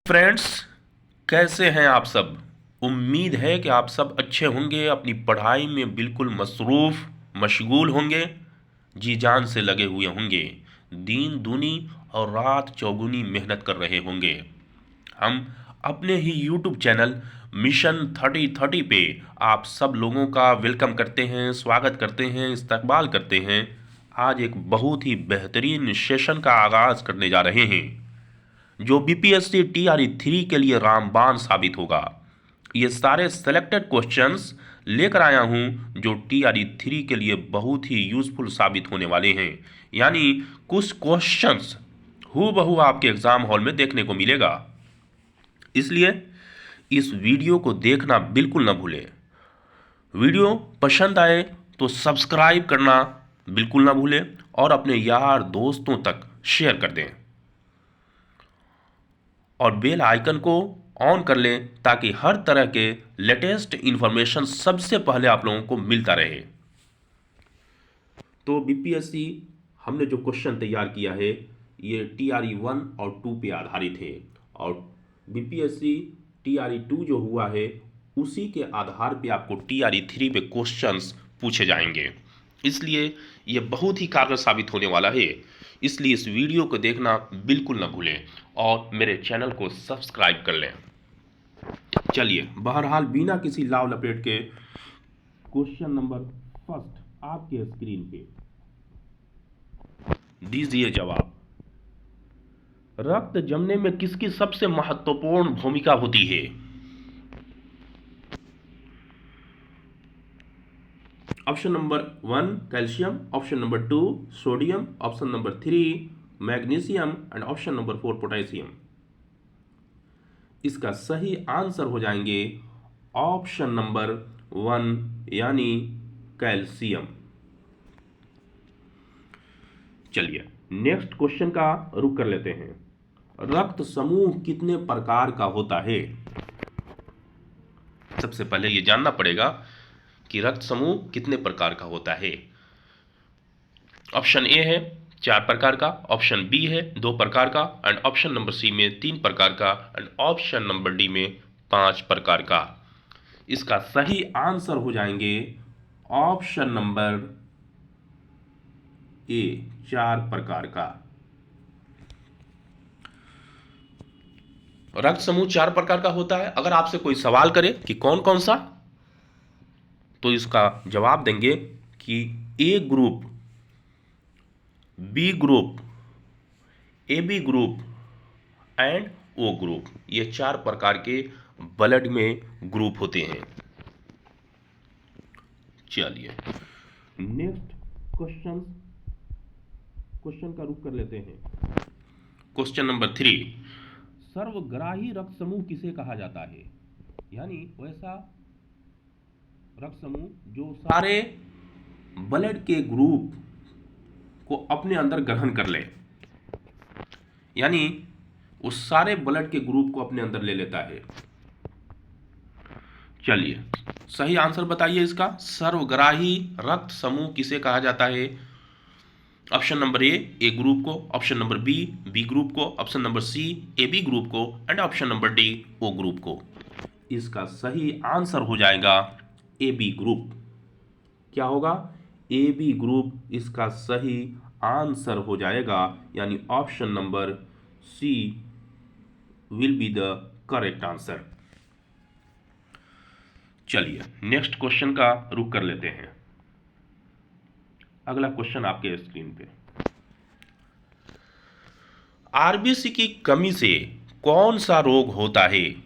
Friends, कैसे हैं आप सब। उम्मीद है कि आप सब अच्छे होंगे, अपनी पढ़ाई में बिल्कुल मसरूफ़ मशगूल होंगे, जी जान से लगे हुए होंगे, दिन दूनी और रात चौगुनी मेहनत कर रहे होंगे। हम अपने ही यूट्यूब चैनल मिशन 3030 पे आप सब लोगों का वेलकम करते हैं, स्वागत करते हैं, इस्तकबाल करते हैं। आज एक बहुत ही बेहतरीन सेशन का आगाज़ करने जा रहे हैं जो बीपीएससी टीआरई 3 के लिए रामबाण साबित होगा। ये सारे सेलेक्टेड क्वेश्चंस लेकर आया हूं जो टीआरई 3 के लिए बहुत ही यूजफुल साबित होने वाले हैं। यानी कुछ क्वेश्चंस हूबहू आपके एग्जाम हॉल में देखने को मिलेगा। इसलिए इस वीडियो को देखना बिल्कुल ना भूलें। वीडियो पसंद आए तो सब्सक्राइब करना बिल्कुल ना भूलें और अपने यार दोस्तों तक शेयर कर दें और बेल आइकन को ऑन कर लें ताकि हर तरह के लेटेस्ट इन्फॉर्मेशन सबसे पहले आप लोगों को मिलता रहे। तो बीपीएससी हमने जो क्वेश्चन तैयार किया है ये TRE 1 और 2 पे आधारित है और बीपीएससी TRE 2 जो हुआ है उसी के आधार पे आपको TRE 3 पे क्वेश्चंस पूछे जाएंगे। इसलिए ये बहुत ही कारगर साबित होने वाला है। इसलिए इस वीडियो को देखना बिल्कुल ना भूलें और मेरे चैनल को सब्सक्राइब कर लें। चलिए, बहरहाल बिना किसी लाव लपेट के क्वेश्चन नंबर फर्स्ट आपके स्क्रीन पे दीजिए जवाब। रक्त जमने में किसकी सबसे महत्वपूर्ण भूमिका होती है? Option number 1 calcium, option number 2 sodium, option number 3 magnesium and option number 4 potassium. इसका सही आंसर हो जाएंगे ऑप्शन नंबर 1 यानी कैल्शियम। चलिए नेक्स्ट क्वेश्चन का रुख कर लेते हैं। रक्त समूह कितने प्रकार का होता है? सबसे पहले ये जानना पड़ेगा कि रक्त समूह कितने प्रकार का होता है। ऑप्शन ए है 4 प्रकार का, ऑप्शन बी है 2 प्रकार का एंड ऑप्शन नंबर सी में 3 प्रकार का एंड ऑप्शन नंबर डी में 5 प्रकार का। इसका सही आंसर हो जाएंगे ऑप्शन नंबर ए 4 प्रकार का। रक्त समूह 4 प्रकार का होता है। अगर आपसे कोई सवाल करे कि कौन कौन सा, तो इसका जवाब देंगे कि A group, B group, AB group and O group. ये 4 प्रकार के ब्लड में ग्रुप होते हैं। चलिए नेक्स्ट क्वेश्चन का रुख कर लेते हैं। क्वेश्चन नंबर 3, सर्वग्राही रक्त समूह किसे कहा जाता है? यानी वैसा रक्त समूह जो सारे ब्लड के ग्रुप को अपने अंदर ग्रहण कर ले, यानी उस सारे ब्लड के ग्रुप को अपने अंदर ले लेता है। चलिए सही आंसर बताइए इसका। सर्वग्राही रक्त समूह किसे कहा जाता है? ऑप्शन नंबर ए ग्रुप को, ऑप्शन नंबर बी ग्रुप को, option number C AB group को and option number D O group को। इसका सही आंसर हो जाएगा AB ग्रुप। क्या होगा? AB ग्रुप इसका सही आंसर हो जाएगा, यानी option number C will be the correct answer. चलिए नेक्स्ट क्वेश्चन का रुख कर लेते हैं। अगला क्वेश्चन आपके स्क्रीन पे। आरबीसी की कमी से कौन सा रोग होता है?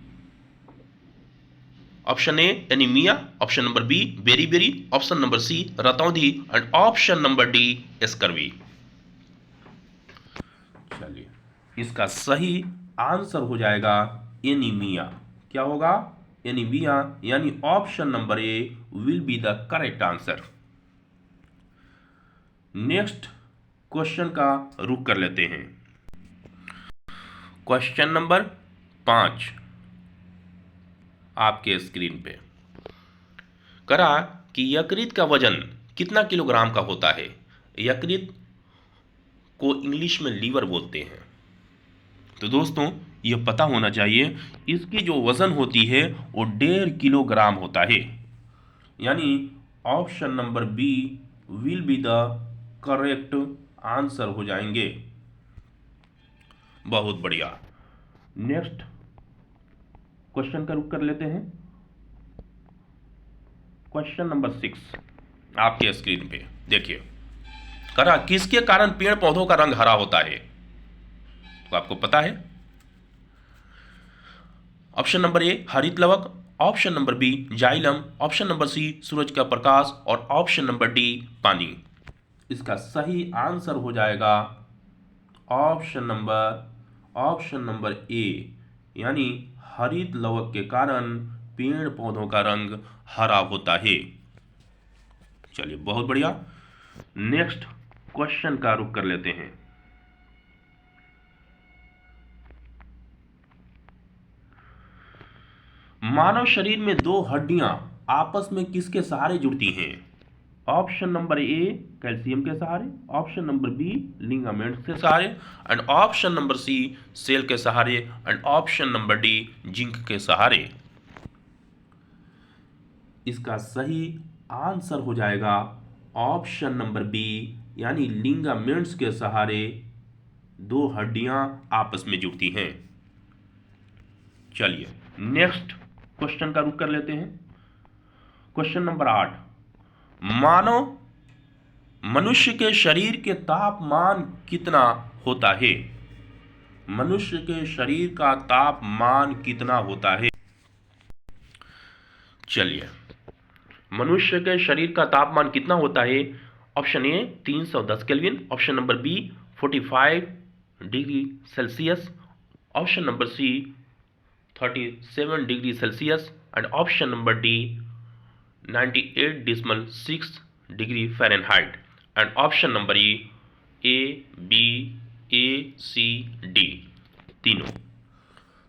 Option A anaemia, option number B beriberi, option number C रतौंधी and option number D scurvy. चलिए इसका सही आंसर हो जाएगा एनीमिया। क्या होगा? एनीमिया, यानी option number A will be the correct answer. Next question का रुख कर लेते हैं। क्वेश्चन नंबर 5 आपके स्क्रीन पे। करा कि यकृत का वजन कितना किलोग्राम का होता है? यकृत को इंग्लिश में लीवर बोलते हैं। तो दोस्तों ये पता होना चाहिए। इसकी जो वज़न होती है वो 1.5 किलोग्राम होता है। यानी option number B will be the correct answer हो जाएंगे। बहुत बढ़िया। नेक्स्ट क्वेश्चन का रुख कर लेते हैं। क्वेश्चन नंबर 6 आपके स्क्रीन पे देखिए, करा किसके कारण पेड़ पौधों का रंग हरा होता है? तो आपको पता है। ऑप्शन नंबर ए हरित लवक, option number B xylem, option number C सूरज का प्रकाश और ऑप्शन नंबर डी पानी। इसका सही आंसर हो जाएगा ऑप्शन नंबर ए, यानी हरित लवक के कारण पेड़ पौधों का रंग हरा होता है। चलिए बहुत बढ़िया। नेक्स्ट क्वेश्चन का रुख कर लेते हैं। मानव शरीर में दो हड्डियां आपस में किसके सहारे जुड़ती हैं? ऑप्शन नंबर ए कैल्शियम के सहारे, ऑप्शन नंबर बी लिगामेंट्स के सहारे, and option number C cell के सहारे, and option number D zinc के सहारे। इसका सही आंसर हो जाएगा ऑप्शन नंबर बी, यानी लिगामेंट्स के सहारे दो हड्डियां आपस में जुड़ती हैं। चलिए नेक्स्ट क्वेश्चन का रुख कर लेते हैं। क्वेश्चन नंबर 8, मानव मनुष्य के शरीर के तापमान कितना होता है? मनुष्य के शरीर का तापमान कितना होता है? चलिए, मनुष्य के शरीर का तापमान कितना होता है? Option A 310 kelvin, option number B 45 degree Celsius, option number C 37 degree Celsius, and option number D 98.6 degree Fahrenheit, and option number A B A C D तीनों।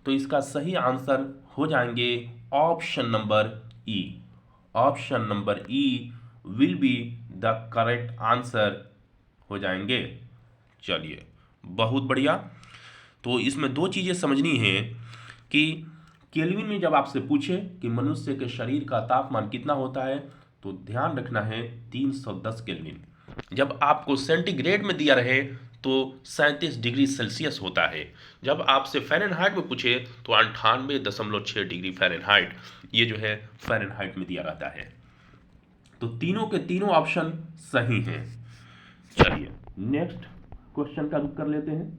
तो इसका सही आंसर हो जाएंगे option number E. Option number E will be the correct answer हो जाएंगे। चलिए बहुत बढ़िया। तो इसमें दो चीज़ें समझनी है कि केल्विन में जब आपसे पूछे कि मनुष्य के शरीर का तापमान कितना होता है, तो ध्यान रखना है 310 केल्विन। जब आपको सेंटीग्रेड में दिया रहे तो 37 डिग्री सेल्सियस होता है। जब आपसे फ़ारेनहाइट में पूछे तो 98.6 डिग्री फ़ारेनहाइट, ये जो है फ़ारेनहाइट में दिया रहता है। तो तीनों के तीनों ऑप्शन सही हैं। चलिए नेक्स्ट क्वेश्चन का रुख कर लेते हैं।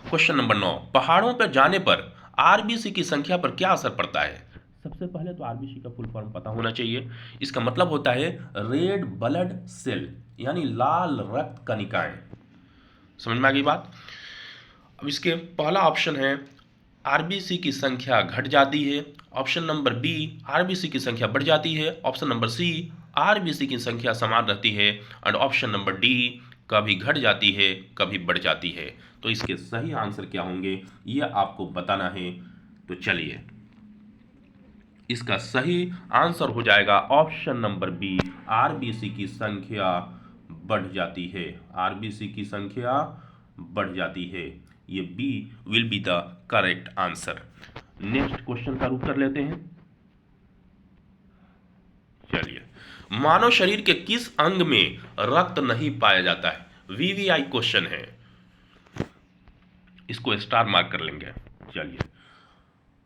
क्वेश्चन नंबर 9, पहाड़ों पर जाने पर आरबीसी की संख्या पर क्या असर पड़ता है? सबसे पहले तो आरबीसी का फुल फॉर्म पता होना चाहिए। इसका मतलब होता है रेड ब्लड सेल, यानी लाल रक्त कणिकाएं। समझ में आ गई बात? अब इसके पहला ऑप्शन है आरबीसी की संख्या घट जाती है, ऑप्शन नंबर बी आरबीसी की संख्या बढ़ जाती है, ऑप्शन नंबर सी आरबीसी की संख्या समान रहती है, और ऑप्शन नंबर डी कभी घट जाती है कभी बढ़ जाती है। तो इसके सही आंसर क्या होंगे ये आपको बताना है। तो चलिए, इसका सही आंसर हो जाएगा ऑप्शन नंबर बी, आरबीसी की संख्या बढ़ जाती है। आरबीसी की संख्या बढ़ जाती है। ये B will be the correct answer. Next question का रुख कर लेते हैं। चलिए, मानव शरीर के किस अंग में रक्त नहीं पाया जाता है? वीवीआई क्वेश्चन है, इसको स्टार मार्क कर लेंगे। चलिए,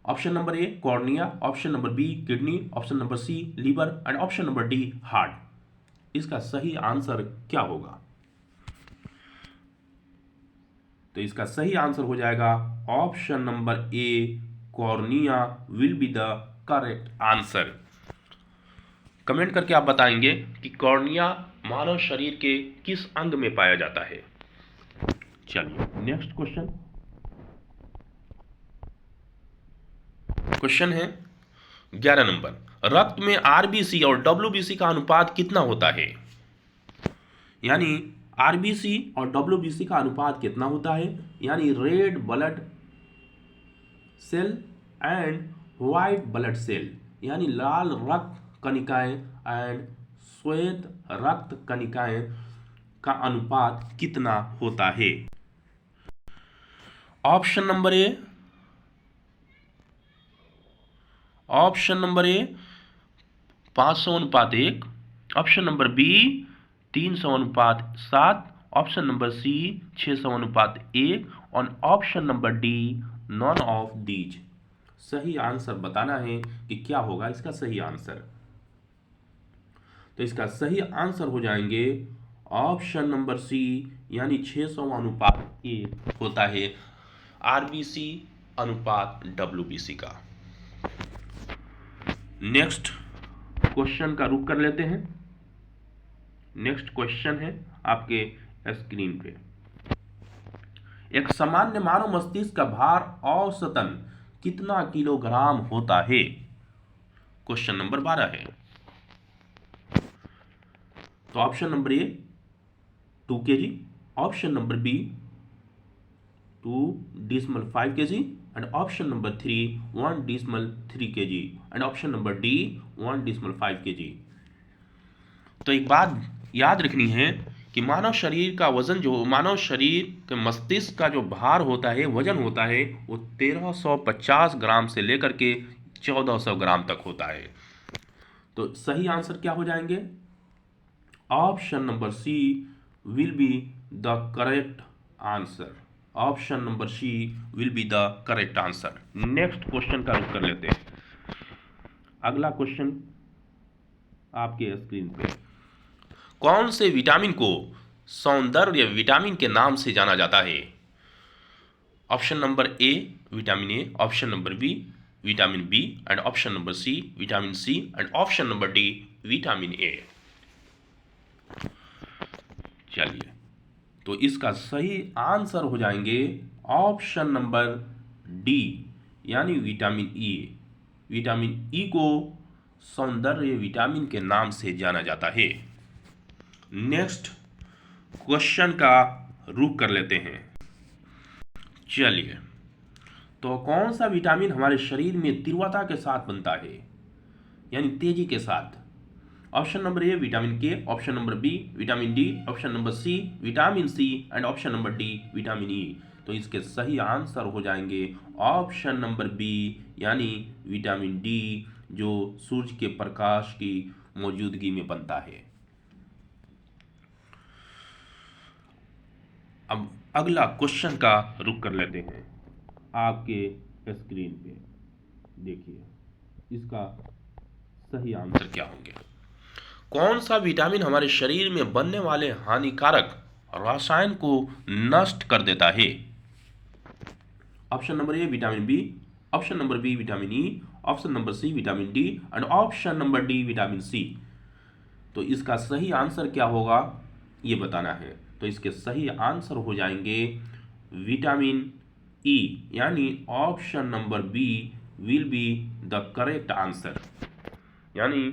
option number A cornea, option number B kidney, option number C liver, and option number D heart. इसका सही आंसर क्या होगा? तो इसका सही आंसर हो जाएगा option number A cornea will be the correct answer. Comment करके आप बताएंगे कि कॉर्निया मानव शरीर के किस अंग में पाया जाता है। चलिए नेक्स्ट क्वेश्चन है 11 नंबर, रक्त में आरबीसी और डब्ल्यूबीसी का अनुपात कितना होता है? यानी आरबीसी और डब्ल्यूबीसी का अनुपात कितना होता है? यानी red blood cell and white blood cell, यानी लाल रक्त कणिकाएं एंड श्वेत रक्त कणिकाएं का अनुपात कितना होता है? Option number A, option number A 500:1, option number B 300:7, option number C 600:1 और option number D none of these. सही आंसर बताना है कि क्या होगा इसका सही आंसर। तो इसका सही आंसर हो जाएंगे ऑप्शन नंबर सी, यानी 600:1 होता है आरबीसी अनुपात डब्ल्यूबीसी का। नेक्स्ट क्वेश्चन का रुख कर लेते हैं। नेक्स्ट क्वेश्चन है आपके स्क्रीन पे। एक सामान्य मानव मस्तिष्क का भार औसतन कितना किलोग्राम होता है? क्वेश्चन नंबर 12 है। तो option number A 2 kg, option number B 2.5 kg and option number 3 1.3 kg and option number D 1.5 kg। तो एक बात याद रखनी है कि मानव शरीर का वजन, जो मानव शरीर के मस्तिष्क का जो भार होता है, वजन होता है, वो 1350 ग्राम से लेकर के 1400 ग्राम तक होता है। तो सही आंसर क्या हो जाएंगे? Option number C will be the correct answer. Option number C will be the correct answer. Next question का रुख कर लेते हैं। अगला क्वेश्चन आपके स्क्रीन पे। कौन से विटामिन को सौंदर्य विटामिन के नाम से जाना जाता है? Option number A vitamin A, option number B vitamin B and option number C vitamin C and option number D vitamin A. चलिए, तो इसका सही आंसर हो जाएंगे ऑप्शन नंबर डी, यानी विटामिन ई। विटामिन ई को सौंदर्य विटामिन के नाम से जाना जाता है। नेक्स्ट क्वेश्चन का रुख कर लेते हैं। चलिए, तो कौन सा विटामिन हमारे शरीर में तीव्रता के साथ बनता है, यानी तेजी के साथ? Option number A vitamin K, option number B vitamin D, option number C vitamin C and option number D vitamin E. तो इसके सही आंसर हो जाएंगे ऑप्शन नंबर बी, यानी विटामिन डी, जो सूर्य के प्रकाश की मौजूदगी में बनता है। अब अगला क्वेश्चन का रुख कर लेते हैं। आपके स्क्रीन पे देखिए इसका सही आंसर क्या होंगे। कौन सा विटामिन हमारे शरीर में बनने वाले हानिकारक रसायन को नष्ट कर देता है? Option number A vitamin B, option number B vitamin E, option number C vitamin D and option number D vitamin C. तो इसका सही आंसर क्या होगा ये बताना है। तो इसके सही आंसर हो जाएंगे विटामिन ई, यानी option number B will be the correct answer. यानी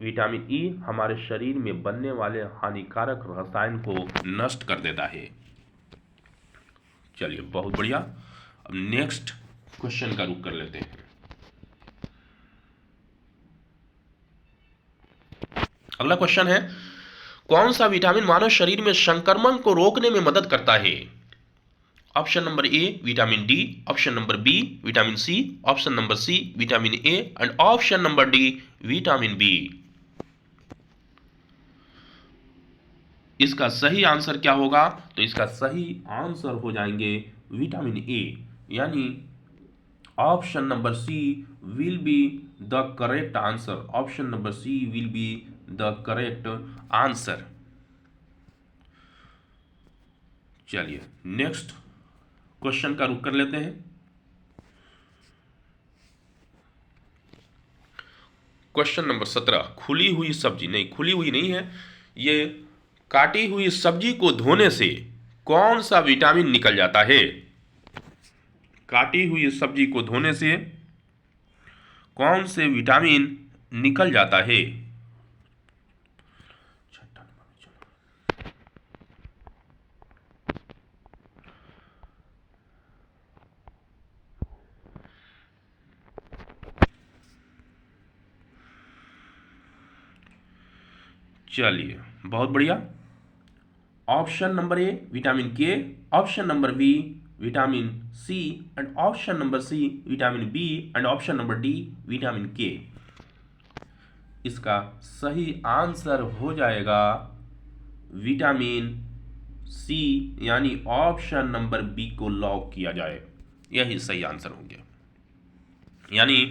विटामिन ई हमारे शरीर में बनने वाले हानिकारक रसायन को नष्ट कर देता है। चलिए, बहुत बढ़िया। अब नेक्स्ट क्वेश्चन का रुख कर लेते हैं। अगला क्वेश्चन है, कौन सा विटामिन मानव शरीर में संक्रमण को रोकने में मदद करता है? Option number A vitamin D, option number B vitamin C, option number C vitamin A and option number D vitamin B. इसका सही आंसर क्या होगा? तो इसका सही आंसर हो जाएंगे विटामिन ए, यानी option number C will be the correct answer. Option number C will be the correct answer. चलिए, नेक्स्ट क्वेश्चन का रुख कर लेते हैं। Question number 17। खुली हुई सब्जी, नहीं खुली हुई नहीं है, ये काटी हुई सब्जी को धोने से कौन सा विटामिन निकल जाता है? काटी हुई सब्जी को धोने से कौन से विटामिन निकल जाता है? चलिए, बहुत बढ़िया। Option number A vitamin K, option number B vitamin C and option number C vitamin B and option number D vitamin K. इसका सही आंसर हो जाएगा विटामिन सी, यानी ऑप्शन नंबर बी को लॉक किया जाए, यही सही आंसर हो गया। यानी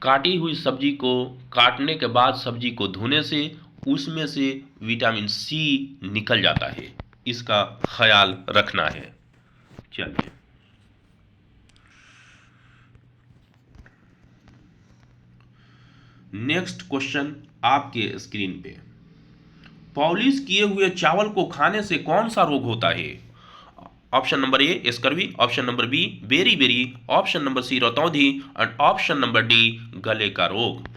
काटी हुई सब्जी को काटने के बाद सब्जी को धोने से उसमें से विटामिन सी निकल जाता है, इसका ख्याल रखना है। चलिए नेक्स्ट क्वेश्चन आपके स्क्रीन पे, पॉलिश किए हुए चावल को खाने से कौन सा रोग होता है? Option number A scurvy, option number B beriberi, option number C रतौंधी एंड ऑप्शन नंबर डी गले का रोग।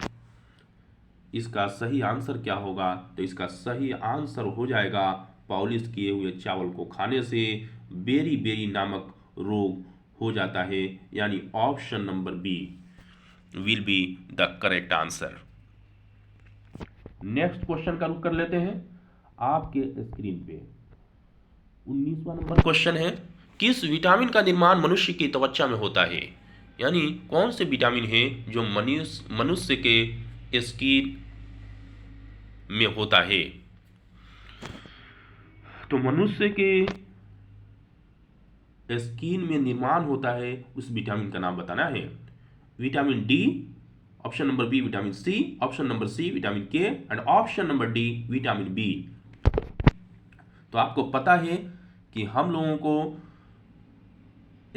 इसका सही आंसर क्या होगा? तो इसका सही आंसर हो जाएगा पॉलिश किए हुए चावल को खाने से बेरी बेरी नामक रोग हो जाता है, यानी option number B will be the correct answer. Next question का रुख कर लेते हैं आपके स्क्रीन पे। 19वां नंबर क्वेश्चन है, किस विटामिन का निर्माण मनुष्य की त्वचा में होता है? यानी कौन से विटामिन है जो मनुष्य के स्किन में होता है? तो मनुष्य के स्किन में निर्माण होता है उस विटामिन का नाम बताना है। Vitamin D, option number B vitamin C, option number C vitamin K and option number D vitamin B. तो आपको पता है कि हम लोगों को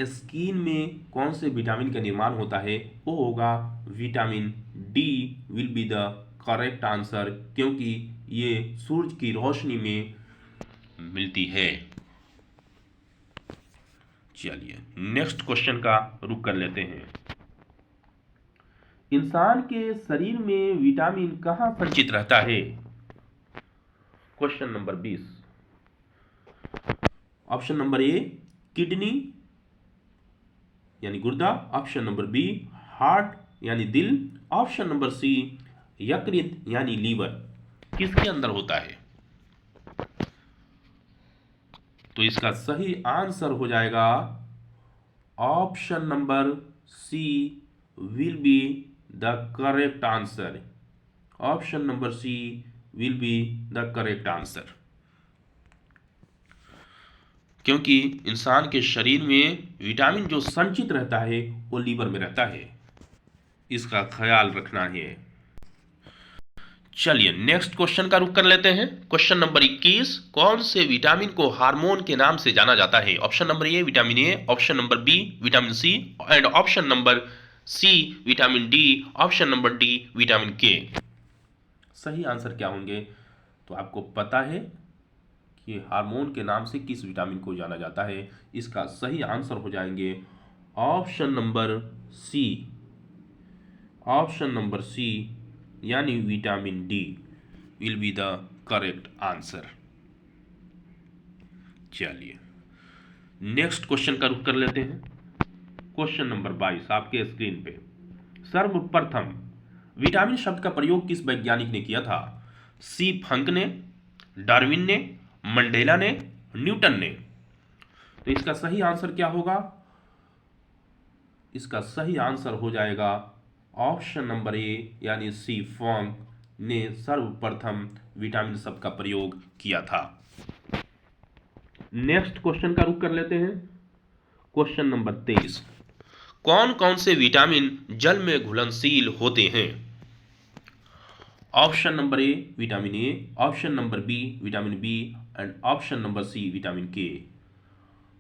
स्किन में कौन से विटामिन का निर्माण होता है, वो होगा vitamin D will be the correct answer, क्योंकि ये सूरज की रोशनी में मिलती है। चलिए नेक्स्ट क्वेश्चन का रुख कर लेते हैं। इंसान के शरीर में विटामिन कहाँ संचित रहता है? क्वेश्चन नंबर 20, ऑप्शन नंबर ए किडनी यानी गुर्दा, ऑप्शन नंबर बी हार्ट यानी दिल, ऑप्शन नंबर सी यकृत यानी लीवर। किसके अंदर होता है? तो इसका सही आंसर हो जाएगा option number C will be the correct answer. Option number C will be the correct answer, क्योंकि इंसान के शरीर में विटामिन जो संचित रहता है वो लीवर में रहता है, इसका ख्याल रखना है। चलिए नेक्स्ट क्वेश्चन का रुख कर लेते हैं। क्वेश्चन नंबर 21, कौन से विटामिन को हार्मोन के नाम से जाना जाता है? Option number A vitamin A, option number B vitamin C and option number C vitamin D, option number D vitamin K. सही आंसर क्या होंगे? तो आपको पता है कि हार्मोन के नाम से किस विटामिन को जाना जाता है। इसका सही आंसर हो जाएंगे option number C, option number C यानी vitamin D will be the correct answer. चलिए नेक्स्ट क्वेश्चन का रुख कर लेते हैं। क्वेश्चन नंबर 22 आपके स्क्रीन पे, सर्वप्रथम विटामिन शब्द का प्रयोग किस वैज्ञानिक ने किया था? सी फंक ने, डार्विन ने, मंडेला ने, न्यूटन ने। तो इसका सही आंसर क्या होगा? इसका सही आंसर हो जाएगा ऑप्शन नंबर ए यानी सी फंक ने सर्वप्रथम विटामिन शब्द का प्रयोग किया था। नेक्स्ट क्वेश्चन का रुख कर लेते हैं। क्वेश्चन नंबर 23, कौन कौन से विटामिन जल में घुलनशील होते हैं? Option number A vitamin A, option number B vitamin B and option number C vitamin K.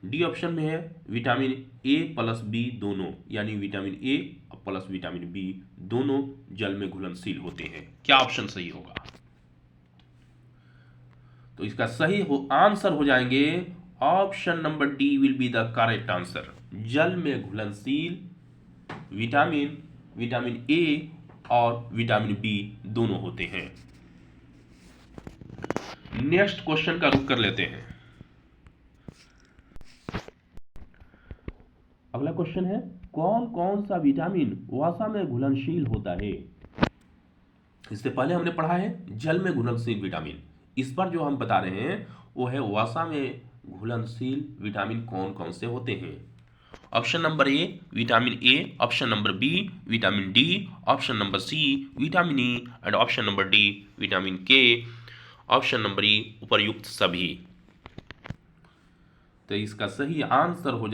D option में है विटामिन ए प्लस बी दोनों, यानी vitamin A plus vitamin B दोनों जल में घुलनशील होते हैं। क्या ऑप्शन सही होगा? तो इसका सही आंसर हो जाएंगे option number D will be the correct answer. जल में घुलनशील विटामिन विटामिन ए और विटामिन बी दोनों होते हैं। नेक्स्ट क्वेश्चन का रुख कर लेते हैं। अगला क्वेश्चन है, कौन कौन सा विटामिन वसा में घुलनशील होता है? इससे पहले हमने पढ़ा है जल में घुलनशील विटामिन। इस पर जो हम बता रहे हैं वो है वसा में घुलनशील विटामिन कौन कौन से होते हैं? Option number A vitamin A, option number B vitamin D, option number C vitamin E and option number D vitamin K, option number E उपर्युक्त सभी। तो इसका सही आंसर हो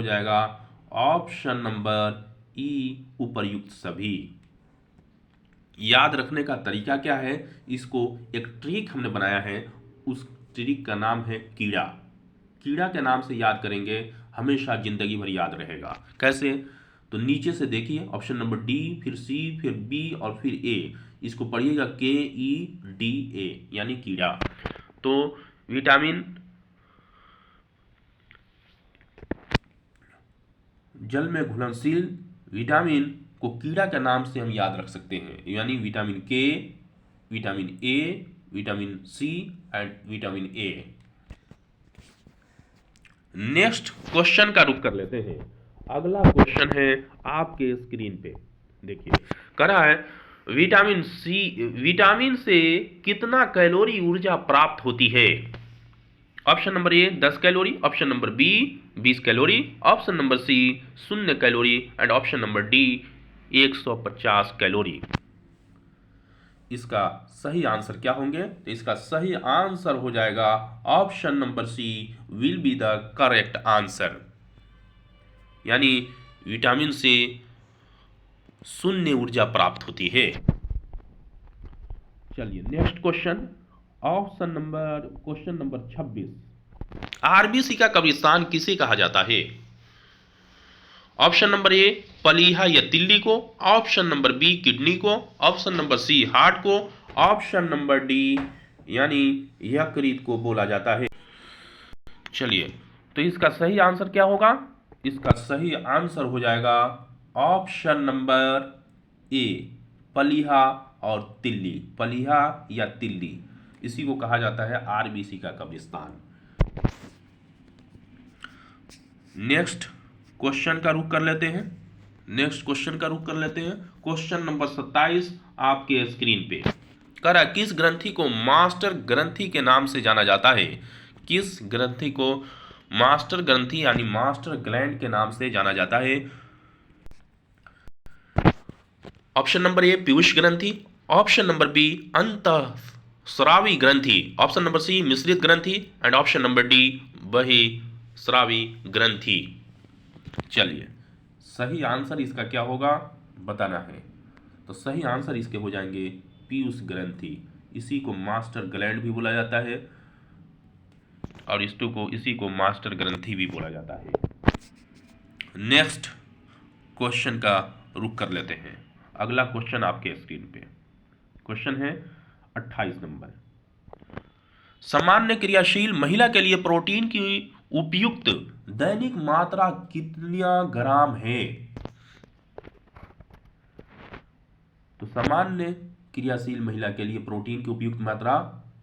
जाएगा ऑप्शन नंबर ई उपर्युक्त सभी। याद रखने का तरीका क्या है? इसको एक ट्रिक हमने बनाया है, उस ट्रिक का नाम है कीड़ा। कीड़ा के नाम से याद करेंगे, हमेशा जिंदगी भर याद रहेगा। कैसे? तो नीचे से देखिए, ऑप्शन नंबर डी, फिर सी, फिर बी और फिर ए। इसको पढ़िएगा KEDA यानी कीड़ा। तो विटामिन, जल में घुलनशील विटामिन को कीड़ा के नाम से हम याद रख सकते हैं, यानी vitamin K, vitamin A, vitamin C and vitamin A. Next question का रुख कर लेते हैं। अगला क्वेश्चन है आपके स्क्रीन पे, देखिए कह रहा है विटामिन से कितना कैलोरी ऊर्जा प्राप्त होती है? Option number A 10 calorie, option number B 20 calorie, option number C 0 calorie and option number D 150 calorie. इसका सही आंसर क्या होंगे? तो इसका सही आंसर हो जाएगा option number C will be the correct answer, यानी विटामिन से 0 ऊर्जा प्राप्त होती है। चलिए next question, question number 26। RBC का कब्रिस्तान किसे कहा जाता है? ऑप्शन नंबर ए पलीहा या तिल्ली को, ऑप्शन नंबर बी किडनी को, ऑप्शन नंबर सी हार्ट को, ऑप्शन नंबर डी यानी यकृत को बोला जाता है। चलिए, तो इसका सही आंसर क्या होगा? इसका सही आंसर हो जाएगा ऑप्शन नंबर ए पलीहा और तिल्ली। पलीहा या तिल्ली, इसी को कहा जाता है आरबीसी का कब्रिस्तान। नेक्स्ट क्वेश्चन का रुख कर लेते हैं। क्वेश्चन नंबर 27 आपके स्क्रीन पे। करा किस ग्रंथि को मास्टर ग्रंथि के नाम से जाना जाता है? किस ग्रंथि को मास्टर ग्रंथि यानी मास्टर ग्लैंड के नाम से जाना जाता है? ऑप्शन नंबर ए पीयूष ग्रंथि, ऑप्शन नंबर बी अंतःस्रावी ग्रंथि, ऑप्शन नंबर सी मिश्रित ग्रंथि एंड ऑप्शन नंबर डी बहिःस्रावी ग्रंथि। चलिए, सही आंसर इसका क्या होगा बताना है। तो सही आंसर इसके हो जाएंगे पीयूष ग्रंथि। इसी को मास्टर ग्लैंड भी बोला जाता है और इसी को मास्टर ग्रंथि भी बोला जाता है। नेक्स्ट क्वेश्चन का रुख कर लेते हैं। अगला क्वेश्चन आपके स्क्रीन पे, क्वेश्चन है 28 नंबर। सामान्य क्रियाशील महिला के लिए प्रोटीन की उपयुक्त दैनिक मात्रा कितना ग्राम है? तो सामान्य क्रियाशील महिला के लिए प्रोटीन की उपयुक्त मात्रा,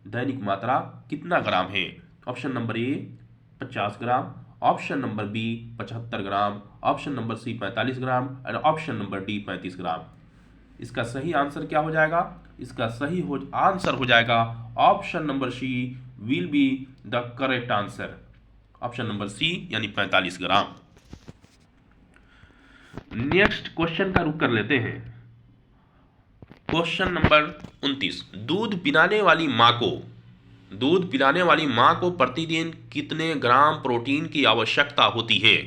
दैनिक मात्रा कितना ग्राम है? Option number A 50 gram, option number B 75 gram, option number C 45 gram और ऑप्शन नंबर डी 35 ग्राम। इसका सही आंसर क्या हो जाएगा? इसका सही आंसर हो जाएगा option number C will be the correct answer, option number C यानी 45 ग्राम। नेक्स्ट क्वेश्चन का रुख कर लेते हैं। Question number 29। दूध पिलाने वाली मां को प्रतिदिन कितने ग्राम प्रोटीन की आवश्यकता होती है?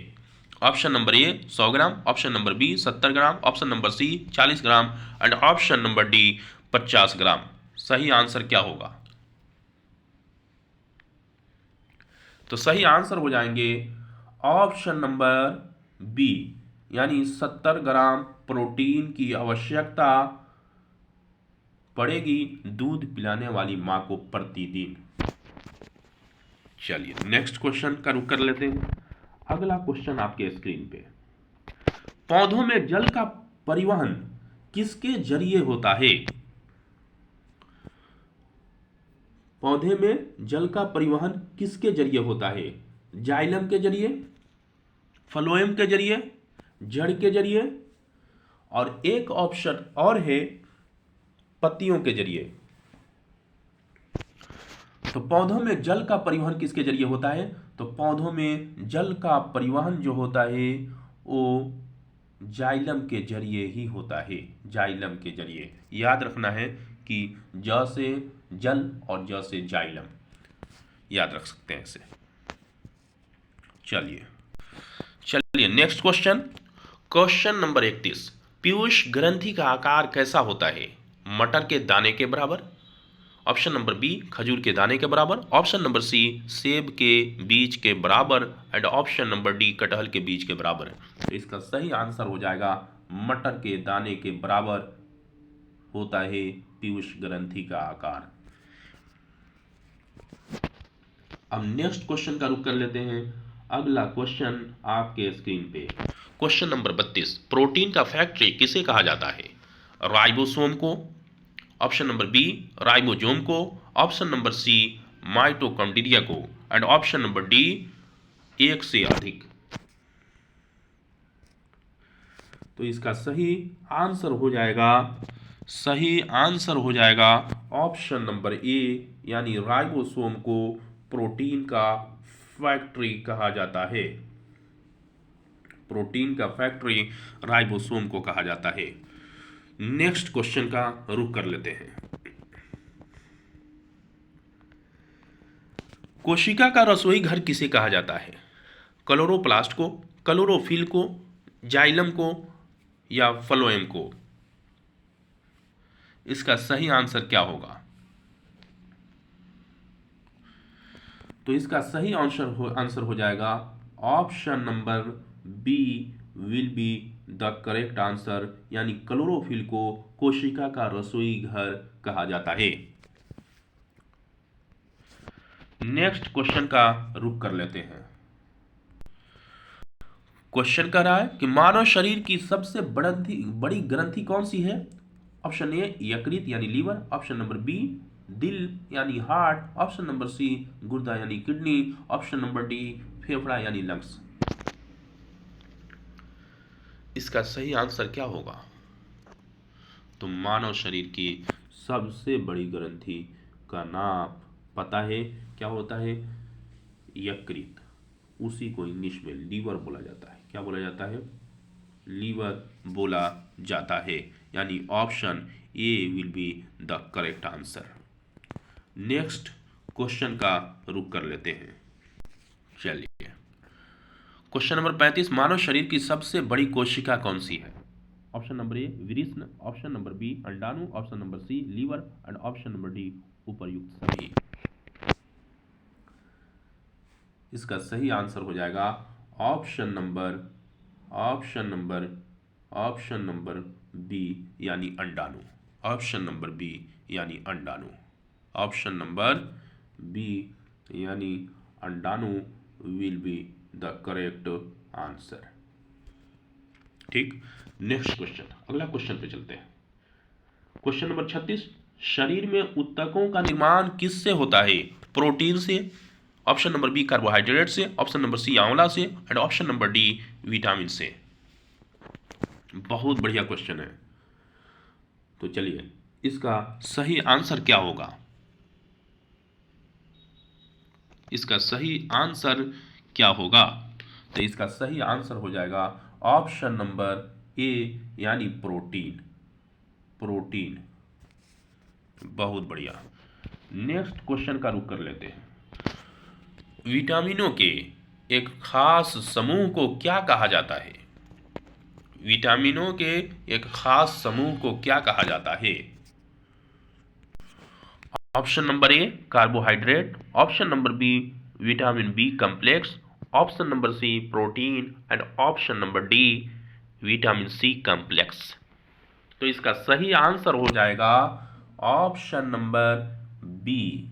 Option number A 100 gram, option number B 70 gram, option number C 40 gram and option number D 50 gram. सही आंसर क्या होगा? तो सही आंसर हो जाएंगे ऑप्शन नंबर बी, यानी 70 ग्राम प्रोटीन की आवश्यकता पड़ेगी दूध पिलाने वाली मां को प्रतिदिन। चलिए नेक्स्ट क्वेश्चन का रुख कर लेते हैं। अगला क्वेश्चन आपके स्क्रीन पे। पौधों में जल का परिवहन किसके जरिए होता है? पौधे में जल का परिवहन किसके जरिए होता है? जाइलम के जरिए, फ्लोएम के जरिए, जड़ के जरिए और एक ऑप्शन और है पत्तियों के जरिए। तो पौधों में जल का परिवहन किसके जरिए होता है? तो पौधों में जल का परिवहन जो होता है वो जाइलम के जरिए ही होता है, जाइलम के जरिए। याद रखना है कि ज से जल और ज से जाइलम, याद रख सकते हैं इसे। चलिए चलिए next question, question number 31। Piyush ग्रंथि का आकार कैसा होता है? मटर के दाने के बराबर, ऑप्शन नंबर बी खजूर के दाने के बराबर, ऑप्शन नंबर सी सेब के बीज के बराबर एंड ऑप्शन नंबर डी कटहल के बीज के बराबर। तो इसका सही आंसर हो जाएगा मटर के दाने के बराबर होता है पीयूष ग्रंथि का आकार। अब नेक्स्ट क्वेश्चन का रुख कर लेते हैं। अगला क्वेश्चन आपके स्क्रीन पे, क्वेश्चन नंबर 32। प्रोटीन का फैक्ट्री किसे कहा जाता है? राइबोसोम को, ऑप्शन नंबर बी राइबोसोम को, ऑप्शन नंबर सी माइटोकॉन्ड्रिया को एंड ऑप्शन नंबर डी एक से अधिक। तो इसका सही आंसर हो जाएगा, सही आंसर हो जाएगा ऑप्शन नंबर ए, यानी राइबोसोम को प्रोटीन का फैक्ट्री कहा जाता है। प्रोटीन का फैक्ट्री राइबोसोम को कहा जाता है। नेक्स्ट क्वेश्चन का रुख कर लेते हैं। कोशिका का रसोई घर किसे कहा जाता है? क्लोरोप्लास्ट को, क्लोरोफिल को, जाइलम को या फ्लोएम को? इसका सही आंसर क्या होगा? तो इसका सही आंसर हो जाएगा option number B will be the correct answer, यानी क्लोरोफिल को कोशिका का रसोई घर कहा जाता है। नेक्स्ट क्वेश्चन का रुख कर लेते हैं। क्वेश्चन कह रहा है कि मानव शरीर की सबसे बड़ी ग्रंथि कौन सी है? ऑप्शन ए यकृत यानी लीवर, ऑप्शन नंबर बी दिल यानी हार्ट, ऑप्शन नंबर सी गुर्दा यानी किडनी, ऑप्शन नंबर डी फेफड़ा यानी लंग्स। इसका सही आंसर क्या होगा? तो मानव शरीर की सबसे बड़ी ग्रंथि का नाम पता है क्या होता है? यकृत। उसी को इंग्लिश में लीवर बोला जाता है। क्या बोला जाता है? लीवर बोला जाता है, यानी option A will be the correct answer. Next question का रुख कर लेते हैं। चलिए क्वेश्चन नंबर 35। मानव शरीर की सबसे बड़ी कोशिका कौन सी है? ऑप्शन नंबर ए वृषण, ऑप्शन नंबर बी अंडाणु, option number C liver and option number D उपर्युक्त सभी। इसका सही आंसर हो जाएगा ऑप्शन नंबर बी यानी अंडाणु, ऑप्शन नंबर बी यानी अंडाणु, ऑप्शन नंबर बी यानी अंडाणु will be the correct answer. ठीक, नेक्स्ट क्वेश्चन, अगला क्वेश्चन पे चलते हैं। Question number 36। शरीर में ऊतकों का निर्माण किससे होता है? प्रोटीन से, ऑप्शन नंबर बी कार्बोहाइड्रेट से, ऑप्शन नंबर सी आंवला से and option number D vitamin से। बहुत बढ़िया क्वेश्चन है। तो चलिए इसका सही आंसर क्या होगा? इसका सही आंसर क्या होगा? तो इसका सही आंसर हो जाएगा ऑप्शन नंबर ए यानी प्रोटीन। प्रोटीन, बहुत बढ़िया। नेक्स्ट क्वेश्चन का रुख कर लेते हैं। विटामिनों के एक खास समूह को क्या कहा जाता है? विटामिनों के एक खास समूह को क्या कहा जाता है? Option number A carbohydrate, option number B vitamin B complex, option number C protein and option number D vitamin C complex. तो इसका सही आंसर हो जाएगा ऑप्शन नंबर बी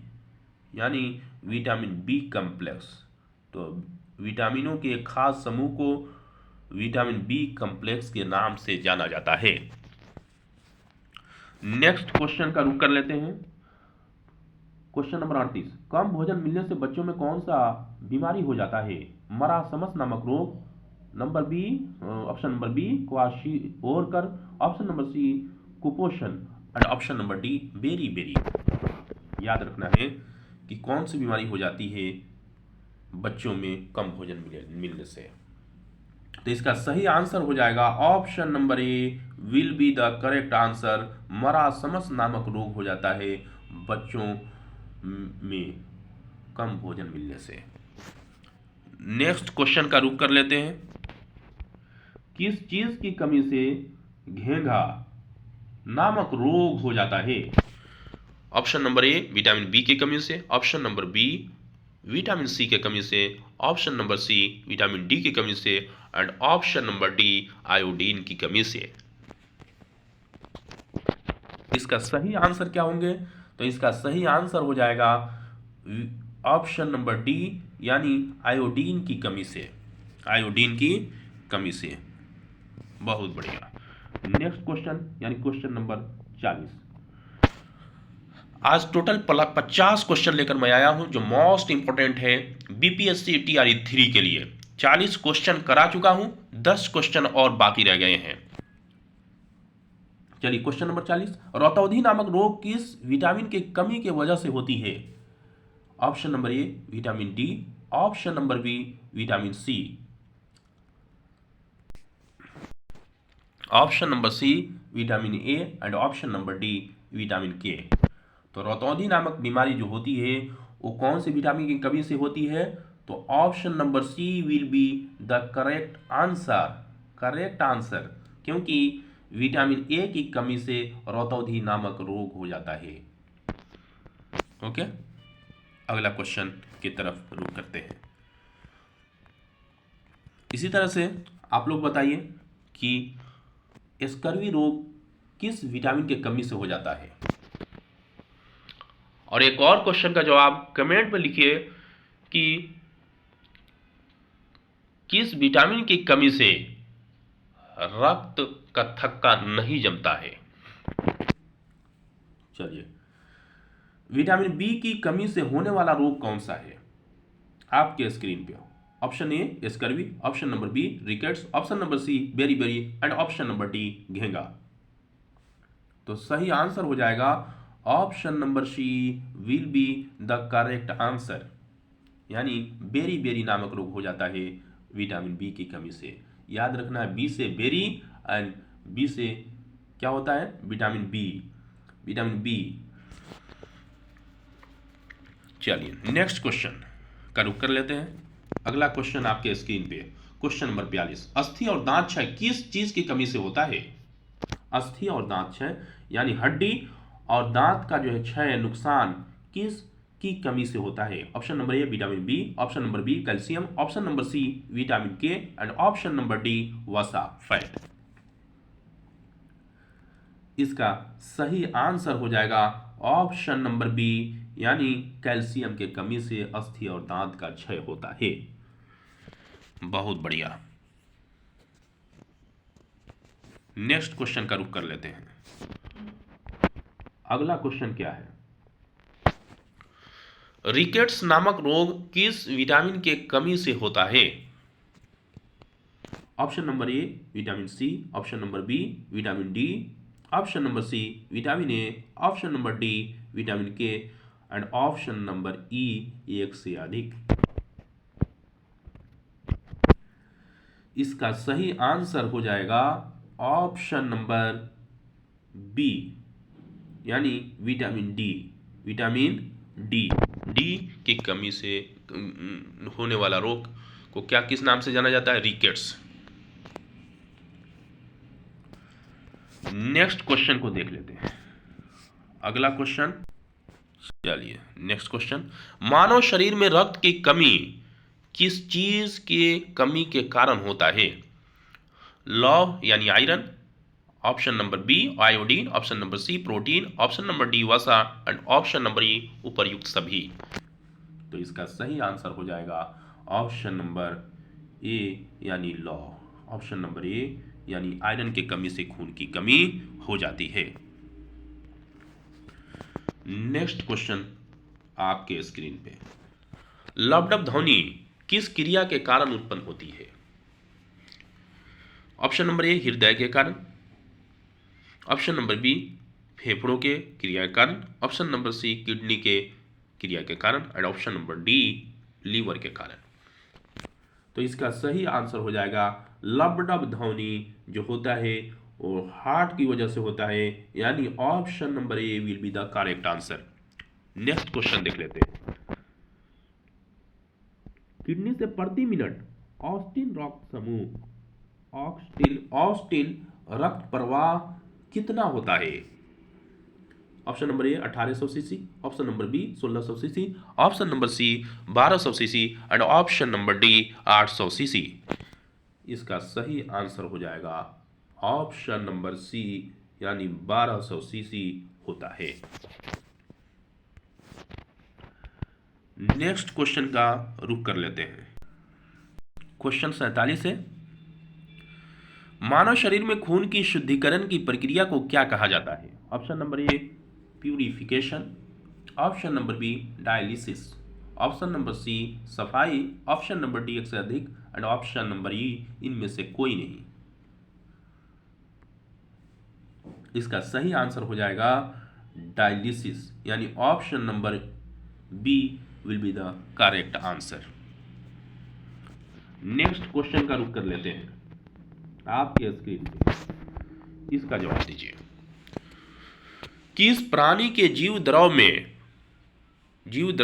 यानी विटामिन बी कॉम्प्लेक्स। तो विटामिनों के एक खास समूह को विटामिन बी कॉम्प्लेक्स के नाम से जाना जाता है। नेक्स्ट क्वेश्चन का रुख कर लेते हैं। Question number 38। कम भोजन मिलने से बच्चों में कौन सा बीमारी हो जाता है? मरासमस नामक रोग, number B option number B kwashiorkor, option number C कुपोषण and option number D beriberi. याद रखना है कि कौन सी बीमारी हो जाती है बच्चों में कम भोजन मिलने से। तो इसका सही आंसर हो जाएगा option number A will be the correct answer. Marasmus नामक रोग हो जाता है बच्चों में कम भोजन मिलने से। नेक्स्ट क्वेश्चन का रुख कर लेते हैं। किस चीज की कमी से घेंघा नामक रोग हो जाता है? Option number A vitamin B की कमी से, option number B vitamin C की कमी से, option number C vitamin D की कमी से, and option number D iodine की कमी से। इसका सही आंसर क्या होंगे? तो इसका सही आंसर हो जाएगा ऑप्शन नंबर डी, यानी आयोडीन की कमी से। आयोडीन की कमी से। बहुत बढ़िया। नेक्स्ट क्वेश्चन यानी क्वेश्चन नंबर 40। आज टोटल 50 क्वेश्चन लेकर मैं आया हूं जो मोस्ट इंपोर्टेंट है बीपीएससी टीआरई 3 के लिए। 40 क्वेश्चन करा चुका हूं, 10 क्वेश्चन और बाकी रह गए हैं। चलिए क्वेश्चन नंबर 40। रतौंधी नामक रोग किस विटामिन की कमी के वजह से होती है? Option number A vitamin D, option number B vitamin C, option number C vitamin A, and option number D vitamin K. तो रतौंधी नामक बीमारी जो होती है वो कौन से विटामिन की कमी से होती है? तो option number C will be the correct answer. Correct answer, क्योंकि विटामिन ए की कमी से रतौंधी नामक रोग हो जाता है। ओके, अगला क्वेश्चन की तरफ रुख करते हैं। इसी तरह से आप लोग बताइए कि स्कर्वी रोग किस विटामिन की कमी से हो जाता है? और एक और क्वेश्चन का जवाब कमेंट में लिखिए कि किस विटामिन की कमी से रक्त का थक्का नहीं जमता है? चलिए, विटामिन बी की कमी से होने वाला रोग कौन सा है? आपके स्क्रीन पे option A scurvy, option number B rickets, option number C बेरी एंड ऑप्शन नंबर डी घेंगा। तो सही आंसर हो जाएगा option number C will be the correct answer, यानी बेरी नामक रोग हो जाता है विटामिन बी की कमी से। याद रखना है, बी से बेरी एंड बी से क्या होता है? Vitamin B. Vitamin B. चलिए नेक्स्ट क्वेश्चन का रुख कर लेते हैं। अगला क्वेश्चन आपके स्क्रीन पे क्वेश्चन नंबर 42। अस्थि और दांत क्षय किस चीज की कमी से होता है? अस्थि और दांत क्षय यानी हड्डी और दांत का जो है क्षय, नुकसान किस की कमी से होता है? Option number A vitamin B, option number B calcium, option number C vitamin K, and option number D वसा फैट। इसका सही आंसर हो जाएगा ऑप्शन नंबर बी, यानी कैल्शियम के कमी से अस्थि और दांत का क्षय होता है। बहुत बढ़िया। नेक्स्ट क्वेश्चन का रुख कर लेते हैं। अगला क्वेश्चन क्या है? रिकेट्स नामक रोग किस विटामिन के कमी से होता है? Option number A vitamin C, option number B vitamin D, option number C vitamin A, option number D vitamin K, and option number E एक से अधिक। इसका सही आंसर हो जाएगा ऑप्शन नंबर बी, यानी vitamin D. Vitamin D. D की कमी से होने वाला रोग को क्या किस नाम से जाना जाता है? रिकेट्स। नेक्स्ट क्वेश्चन को देख लेते हैं। अगला क्वेश्चन, चलिए नेक्स्ट क्वेश्चन। मानव शरीर में रक्त की कमी किस चीज के कमी के कारण होता है? लौह यानी iron, option number B iodine, option number C protein, option number D वसा, एंड ऑप्शन नंबर ई उपर्युक्त सभी। तो इसका सही आंसर हो जाएगा ऑप्शन नंबर ए, यानी लौह। ऑप्शन नंबर ए, यानी आयरन की कमी से खून की कमी हो जाती है। नेक्स्ट क्वेश्चन आपके स्क्रीन पे। लबडब ध्वनि किस क्रिया के कारण उत्पन्न होती है? ऑप्शन नंबर ए हृदय के कारण, ऑप्शन नंबर बी फेफड़ों के क्रिया के कारण, ऑप्शन नंबर सी किडनी के क्रिया के कारण, and option number D liver के कारण। तो इसका सही आंसर हो जाएगा लबडब ध्वनि जो होता है वो हार्ट की वजह से होता है, यानी option number A will be the correct answer. Next question देख लेते हैं। किडनी से प्रति मिनट ऑस्टिन रक्त समूह ऑस्टिन रक्त प्रवाह कितना होता है? Option number A 1800 CC, option number B 1600 CC, option number C 1200 CC, and option number D 800 CC. इसका सही आंसर हो जाएगा ऑप्शन नंबर सी, यानी 1200 सीसी होता है। नेक्स्ट क्वेश्चन का रुख कर लेते हैं। क्वेश्चन 47 है, मानव शरीर में खून की शुद्धिकरण की प्रक्रिया को क्या कहा जाता है? Option number A purification, option number B dialysis, option number C सफाई, ऑप्शन नंबर डी एक से अधिक, एंड ऑप्शन नंबर ई इनमें से कोई नहीं। इसका सही आंसर हो जाएगा डायलिसिस, यानी option number B will be the correct answer. Next question का रुख कर लेते हैं आपके स्क्रीन पे, इसका जवाब दीजिए। किस प्राणी के जीव द्रव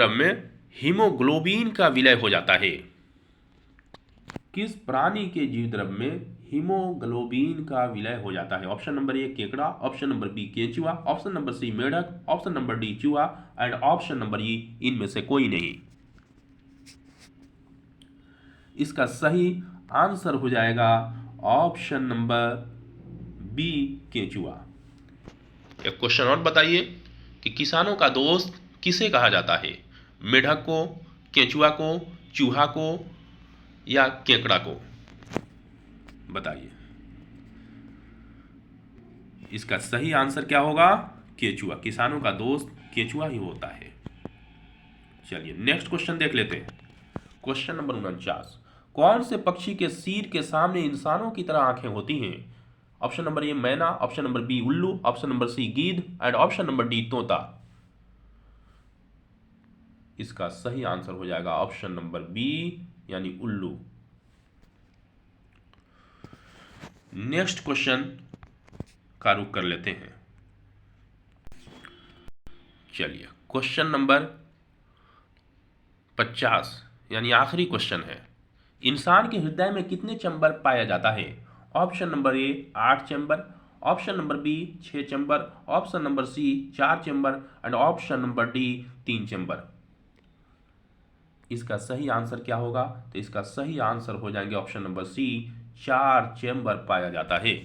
में हीमोग्लोबिन का विलय हो जाता है? किस प्राणी के जीव द्रव में हीमोग्लोबिन का विलय हो जाता है? ऑप्शन नंबर ए केकड़ा, ऑप्शन नंबर बी केंचुआ, ऑप्शन नंबर सी मेढक, ऑप्शन नंबर डी चूहा, एंड ऑप्शन नंबर ई इनमें से कोई नहीं। इसका सही आंसर हो जाएगा ऑप्शन नंबर बी केंचुआ। एक क्वेश्चन और बताइए कि किसानों का दोस्त किसे कहा जाता है? मेढक को, केंचुआ को, चूहा को या केकड़ा को? बताइए। इसका सही आंसर क्या होगा? केंचुआ। किसानों का दोस्त केंचुआ ही होता है। चलिए नेक्स्ट क्वेश्चन देख लेते हैं। क्वेश्चन नंबर 49, कौन से पक्षी के सिर के सामने इंसानों की तरह आंखें होती हैं? ऑप्शन नंबर ए मैना, ऑप्शन नंबर बी उल्लू, ऑप्शन नंबर सी गीध, एंड ऑप्शन नंबर डी तोता। इसका सही आंसर हो जाएगा ऑप्शन नंबर बी, यानी उल्लू। नेक्स्ट क्वेश्चन का रुख कर लेते हैं। चलिए क्वेश्चन नंबर 50, यानी आखिरी क्वेश्चन है। इंसान के हृदय में कितने चैम्बर पाया जाता है? Option number A 8 chamber, option number B 6 chamber, option number C 4 chamber, and option number D 3 chamber. इसका सही आंसर क्या होगा? तो इसका सही आंसर हो जाएंगे ऑप्शन नंबर सी, 4 चैम्बर पाया जाता है।